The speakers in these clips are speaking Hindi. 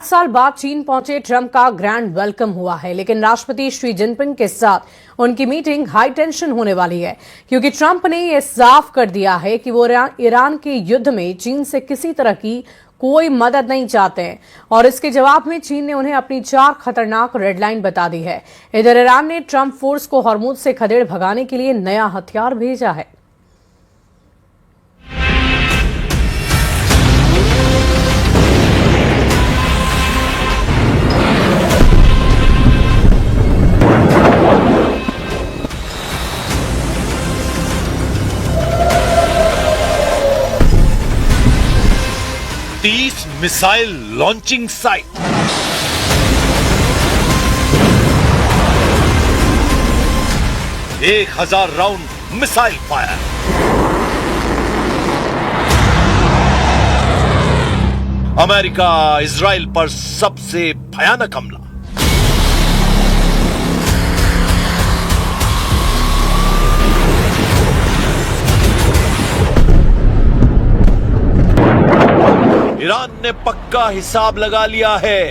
साल बाद चीन पहुंचे ट्रंप का ग्रैंड वेलकम हुआ है, लेकिन राष्ट्रपति शी जिनपिंग के साथ उनकी मीटिंग हाई टेंशन होने वाली है, क्योंकि ट्रंप ने यह साफ कर दिया है कि वो ईरान के युद्ध में चीन से किसी तरह की कोई मदद नहीं चाहते हैं और इसके जवाब में चीन ने उन्हें अपनी 4 खतरनाक रेडलाइन बता दी है। इधर ईरान ने ट्रंप फोर्स को हॉर्मुज से खदेड़ भगाने के लिए नया हथियार भेजा है। Missile launching site, 1000 round missile fire, America Israel पर सबसे भयानक हमला। ईरान ने पक्का हिसाब लगा लिया है।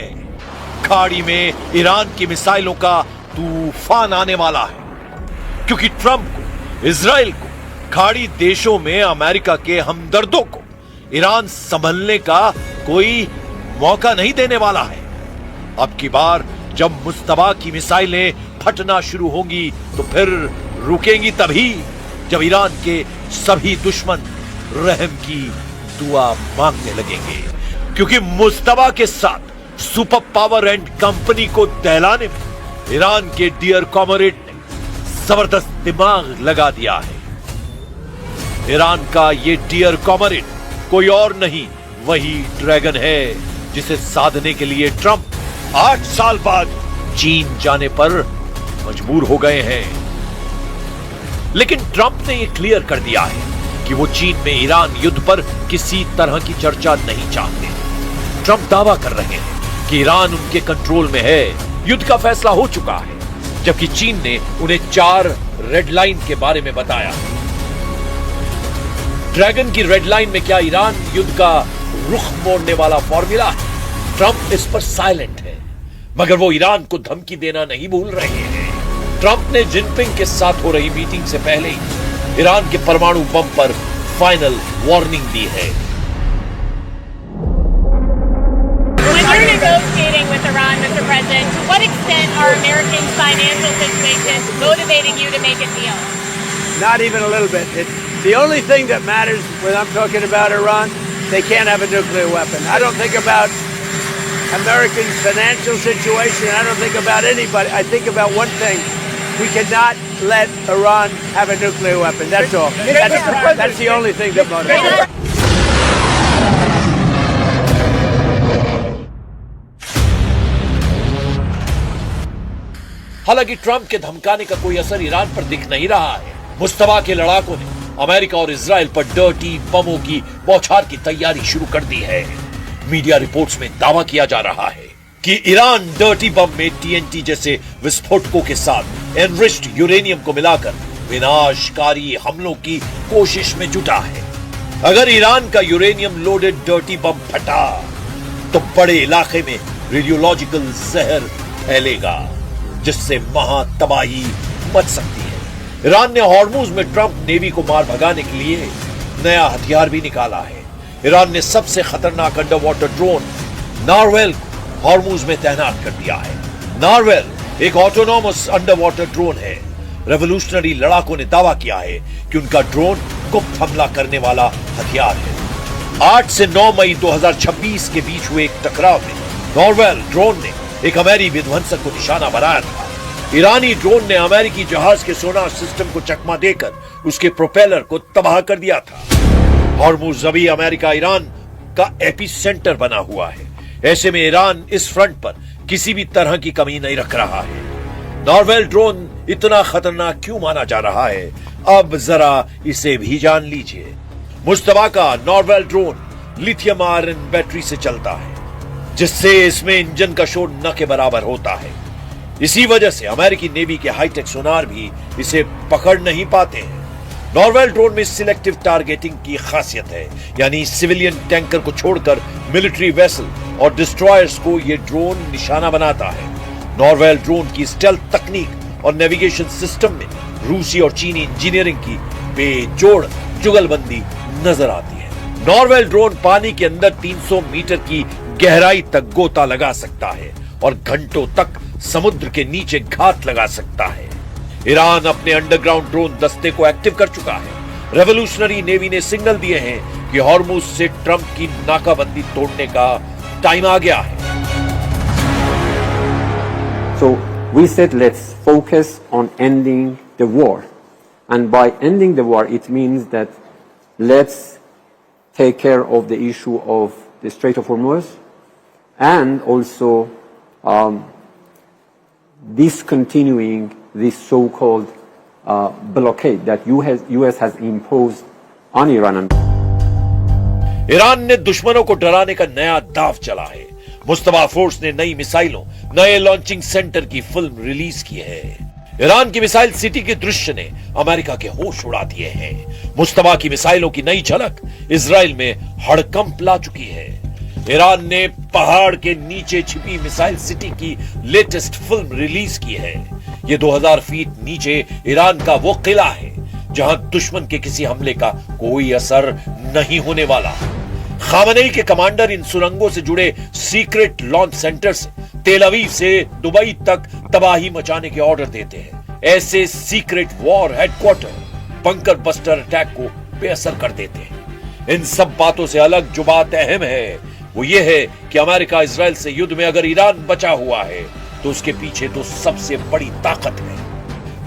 खाड़ी में ईरान की मिसाइलों का तूफान आने वाला है, क्योंकि ट्रंप को, इजराइल को, खाड़ी देशों में अमेरिका के हमदर्दों को ईरान संभलने का कोई मौका नहीं देने वाला है। अब की बार जब मुस्तबा की मिसाइलें फटना शुरू होंगी तो फिर रुकेंगी तभी जब ईरान के सभी दुश्मन रहम की दुआ मांगने लगेंगे, क्योंकि मुस्तबा के साथ सुपर पावर एंड कंपनी को दहलाने में ईरान के डियर कॉमरेड ने जबरदस्त दिमाग लगा दिया है। ईरान का ये डियर कॉमरेड कोई और नहीं, वही ड्रैगन है जिसे साधने के लिए ट्रंप 8 साल बाद चीन जाने पर मजबूर हो गए हैं। लेकिन ट्रंप ने यह क्लियर कर दिया है कि वो चीन में ईरान युद्ध पर किसी तरह की चर्चा नहीं चाहते। ट्रंप दावा कर रहे हैं कि ईरान उनके कंट्रोल में है, युद्ध का फैसला हो चुका है, जबकि चीन ने उन्हें 4 रेड लाइन के बारे में बताया। ड्रैगन की रेड लाइन में क्या ईरान युद्ध का रुख मोड़ने वाला फॉर्मूला है? ट्रंप इस पर साइलेंट है, मगर वो ईरान को धमकी देना नहीं भूल रहे हैं। ट्रंप ने जिनपिंग के साथ हो रही मीटिंग से पहले ही ईरान के परमाणु बम पर फाइनल वार्निंग दी है। When you're negotiating with Iran, Mr. President, to what extent are Americans' financial situations motivating you to make a deal? Not even a little bit. The only thing that matters when I'm talking about Iran, they can't have a nuclear weapon. I don't think about Americans' financial situation. I don't think about anybody. I think about one thing. We cannot let Iran have a nuclear weapon. That's all. That's the only thing that motivates. हालांकि ट्रंप के धमकाने का कोई असर ईरान पर दिख नहीं रहा है। मुस्तबा के लड़ाकों ने अमेरिका और इजराइल पर डर्टी बमों की बौछार की तैयारी शुरू कर दी है। मीडिया रिपोर्ट्स में दावा किया जा रहा है कि ईरान डर्टी बम में टीएनटी जैसे विस्फोटकों के साथ एनरिच्ड यूरेनियम को मिलाकर विनाशकारी हमलों की कोशिश में जुटा है। अगर ईरान का यूरेनियम लोडेड डर्टी बम फटा तो बड़े इलाके में रेडियोलॉजिकल जहर फैलेगा, जिससे महातबाही मच सकती है। ईरान ने हॉर्मुज में ट्रंप नेवी को मार भगाने के लिए नया हथियार भी निकाला है। ईरान ने सबसे खतरनाक अंडर वाटर ड्रोन नारवेल को हॉर्मुज में तैनात कर दिया है। नारवेल एक ऑटोनॉमस अंडर वाटर ड्रोन है। रेवोल्यूशनरी लड़ाकों ने दावा किया है कि उनका ड्रोन गुप्त हमला करने वाला हथियार है। 8 से 9 मई 2026 के बीच हुए एक टकराव में नारवेल ड्रोन ने एक अमेरिकी विध्वंसक को निशाना बनाया था। ईरानी ड्रोन ने अमेरिकी जहाज के सोनार सिस्टम को चकमा देकर उसके प्रोपेलर को तबाह कर दिया था। हॉर्मुज अभी अमेरिका ईरान का एपिसेंटर बना हुआ है। ऐसे में ईरान इस फ्रंट पर किसी भी तरह की कमी नहीं रख रहा है। नारवेल ड्रोन इतना खतरनाक क्यों माना जा रहा है, अब जरा इसे भी जान लीजिए। मुस्तबा का नारवेल ड्रोन लिथियम आयरन बैटरी से चलता है, जिससे इसमें इंजन का शोर न के बराबर होता है। इसी वजह से अमेरिकी नेवी के हाईटेक सोनार भी इसे पकड़ नहीं पाते हैं। नॉर्वेल ड्रोन में सिलेक्टिव टारगेटिंग की खासियत है, यानी सिविलियन टैंकर को छोड़कर मिलिट्री वेसल और डिस्ट्रॉयर्स को यह ड्रोन निशाना बनाता है। नॉर्वेल ड्रोन की स्टेल्थ तकनीक और नेविगेशन सिस्टम में रूसी और चीनी इंजीनियरिंग की बेजोड़ जुगलबंदी नजर आती है। नॉर्वेल ड्रोन पानी के अंदर 300 मीटर की गहराई तक गोता लगा सकता है और घंटों तक समुद्र के नीचे घात लगा सकता है। ईरान अपने अंडरग्राउंड ड्रोन दस्ते को एक्टिव कर चुका है। रेवोल्यूशनरी नेवी ने सिग्नल दिए हैं कि हॉर्मुज से ट्रंप की नाकाबंदी तोड़ने का टाइम आ गया है। So we said let's focus on ending the war, and by ending the war it means that let's take care of the issue of the Strait of Hormuz and also discontinuing this so-called blockade that US has imposed on Iran. Iran ने दुश्मनों को डराने का नया दाव चला है। मुस्तफा फोर्स ने नई मिसाइलों, नए लॉन्चिंग सेंटर की फिल्म रिलीज की है। ईरान की मिसाइल सिटी के दृश्य ने अमेरिका के होश उड़ा दिए हैं। मुस्तफा की मिसाइलों की नई झलक इजराइल में हड़कंप ला चुकी है। ईरान ने पहाड़ के नीचे छिपी मिसाइल सिटी की लेटेस्ट फिल्म रिलीज की है। ये 2000 फीट नीचे ईरान का वो किला है जहां दुश्मन के किसी हमले का कोई असर नहीं होने वाला। खामनेई के कमांडर इन सुरंगों से जुड़े सीक्रेट लॉन्च सेंटर से तेल अवीव से दुबई तक तबाही मचाने के ऑर्डर देते हैं। ऐसे secret war headquarter bunker buster attack को बेअसर कर देते हैं। इन सब बातों से अलग जो बात अहम है वो ये है कि अमेरिका इजराइल से युद्ध में अगर ईरान बचा हुआ है तो उसके पीछे तो सबसे बड़ी ताकत है।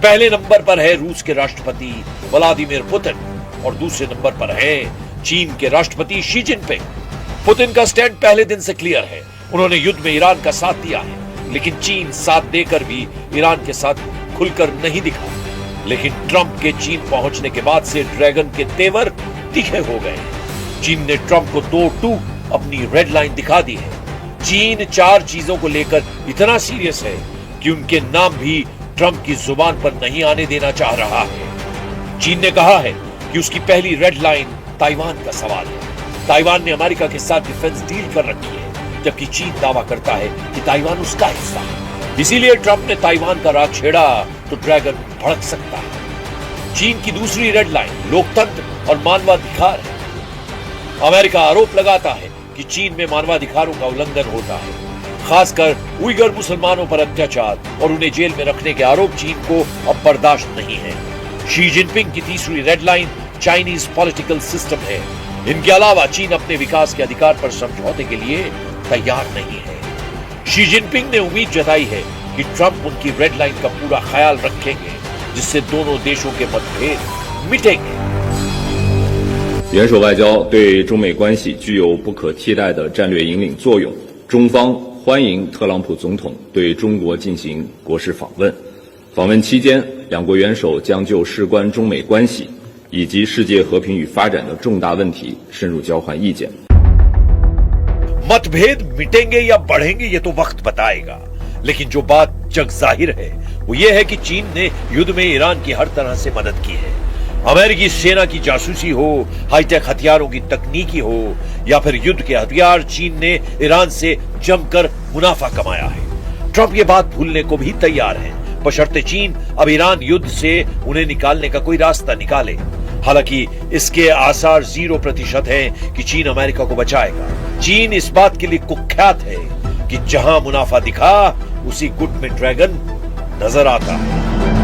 पहले नंबर पर है रूस के राष्ट्रपति व्लादिमीर पुतिन और दूसरे नंबर पर है चीन के राष्ट्रपति शी जिनपिंग। पुतिन का स्टैंड पहले दिन से क्लियर है। उन्होंने युद्ध में ईरान का साथ दिया है, लेकिन चीन साथ देकर भी ईरान के साथ खुलकर नहीं दिखा। लेकिन ट्रंप के चीन पहुंचने के बाद से ड्रैगन के तेवर तीखे हो गए। चीन ने ट्रंप को 2-2 अपनी रेड लाइन दिखा दी है। चीन 4 चीजों को लेकर इतना सीरियस है कि उनके नाम भी ट्रंप की जुबान पर नहीं आने देना चाह रहा है। चीन ने कहा है कि उसकी पहली रेड लाइन ताइवान का सवाल है। ताइवान ने अमेरिका के साथ डिफेंस डील कर रखी है, जबकि चीन दावा करता है कि ताइवान उसका हिस्सा है। इसीलिए ट्रंप ने ताइवान का राग छेड़ा तो ड्रैगन भड़क सकता है। चीन की दूसरी रेड लाइन लोकतंत्र और मानवाधिकार है। अमेरिका आरोप लगाता है कि चीन में मानवाधिकारों का उल्लंघन होता है, खासकर उइगर मुसलमानों पर अत्याचार और उन्हें जेल में रखने के आरोप चीन को अब बर्दाश्त नहीं है। शी जिनपिंग की तीसरी red line Chinese political system है। इनके अलावा चीन अपने विकास के अधिकार पर समझौते के लिए तैयार नहीं है। शी जिनपिंग ने उम्मीद जताई है कि ट्रंप उनकी रेड लाइन का पूरा ख्याल रखेंगे, जिससे दोनों देशों के मतभेद मिटेंगे। 元首外交对中美关系具有不可替代的战略引领作用。中方欢迎特朗普总统对中国进行国事访问。访问期间，两国元首将就事关中美关系以及世界和平与发展的重大问题深入交换意见。मतभेद मिटेंगे या बढ़ेंगे ये तो वक्त बताएगा, लेकिन जो बात जग जाहिर है वो ये है कि चीन ने युद्ध में ईरान की हर तरह से मदद की है। अमेरिकी सेना की जासूसी हो, हाईटेक हथियारों की तकनीकी हो या फिर युद्ध के हथियार, चीन ने ईरान से जमकर मुनाफा कमाया है। ट्रंप ये बात भूलने को भी तैयार है, बशर्ते चीन अब ईरान युद्ध से उन्हें निकालने का कोई रास्ता निकाले। हालांकि इसके आसार 0% हैं कि चीन अमेरिका को बचाएगा। चीन इस बात के लिए कुख्यात है कि जहां मुनाफा दिखा उसी गुट में ड्रैगन नजर आता है।